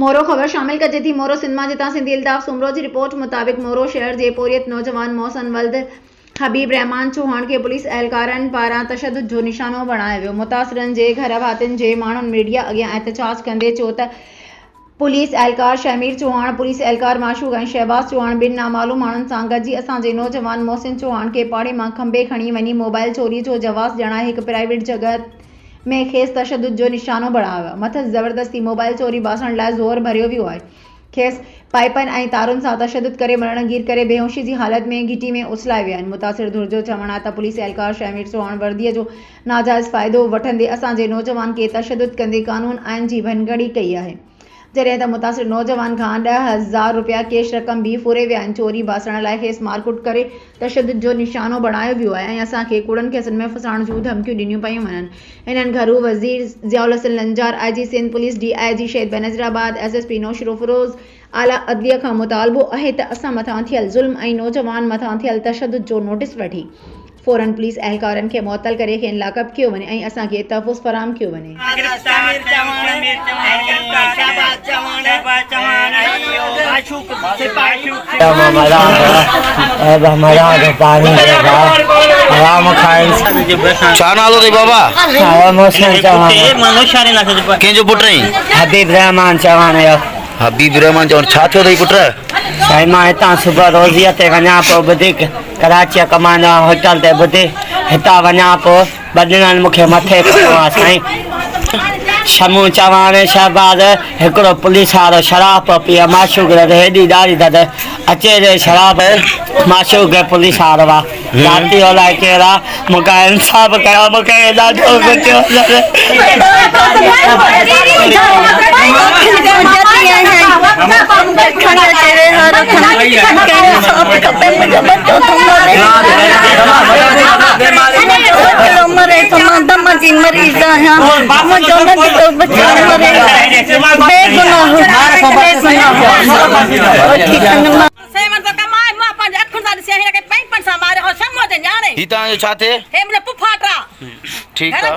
मोरो खबर शामिल कर थी। मोरो सिंधमा जिता सिंधी अल्ताफ सुमरो की रिपोर्ट मुताबिक मोरो शहर के पोरियत नौजवान मोहसन वल्द हबीब रहमान चौहान के पुलिस एहलकारन पारां तशद्दुद जो निशानो बणायो वियो। मुतासिरन के घर भातिन के माण्हुनि मीडिया अॻियां एहतजाज कंदे चयो त पुलिस एहलकार शमीर चौहान, पुलिस एहलकार माशूक ऐं शहबाज चौहान बिन नामालूम माण्हुनि सां गॾिजी असांजे नौजवान मोहसिन चौहान के पाड़े मां खंबे खणी वञी मोबाइल चोरी जो जवाब ॼाणाए हिकु प्राइवेट जगह में खेस तशद्दुद जो निशानो बणायो। मथस ज़बरदस्ती मोबाइल चोरी बासण लाइ ज़ोर भरियो वियो आहे। खेस पाइपनि ऐं तारुनि सां तशद्दुद करे मरणगीर करे बेहोशी जी हालत में घिटी में उछलाए विया आहिनि। मुतासिर धुर जो चवणु आहे त पुलिस एहलकार शमीर चौहान वर्दीअ जो नाजाइज़ फ़ाइदो वठंदे असांजे नौजवान खे तशद्दुद कंदे कानून आइन जी भनगड़ी कई आहे, जॾहिं त मुतासिर नौजवान खां 10,000 रुपया कैश रक़म भी फुरे विया आहिनि। चोरी बासण लाइ खेस मारकुट करे तशद्दुद जो निशानो बणायो वियो आहे ऐं असांखे कूड़नि खेसनि में फसाइण जूं धमकियूं ॾिनियूं पियूं वञनि। इन्हनि घरू वज़ीर Ziaul Hassan Lanjar, IG Sindh police, DIG Shaheed Benazirabad, SSP Naushahro Firoz आला अदलिया खां मुतालबो आहे त असां मथां थियल ज़ुल्म ऐं नौजवान मथां थियल तशद्दुद जो नोटिस वठी फौरन पुलिस एहलकारनि खे मुअत्तल करे खेनि लाकअप कयो वञे ऐं असांखे तहफ़ुज़ फराहम कयो वञे। छा नालो अथई बाबा? कंहिंजो पुटु आहीं? हबीब रहमान चौहान जो। हबीब रहमान चौहान। छा थियो अथई पुटु? साईं मां हितां सुबुह रोज़ीअ ते वञा पोइ ॿुधी कराची कमांडो होटल ते ॿुधी हितां वञा पोइ ॿ ॾींहंनि मूंखे मथे खयो आहे साईं। शमू चौहान शहबाज हिकिड़ो पुलिस वारो शराब पियो पीए माशूक हेॾी ॾाढी त अचे जे शराब माशूक पुलिस वारो आहे। राति जो अलाए केरु आहे, मूंखे इंसाफ़ कयो, मूंखे ॾाढो तव्हांजो छा थिए? ठीकु आहे।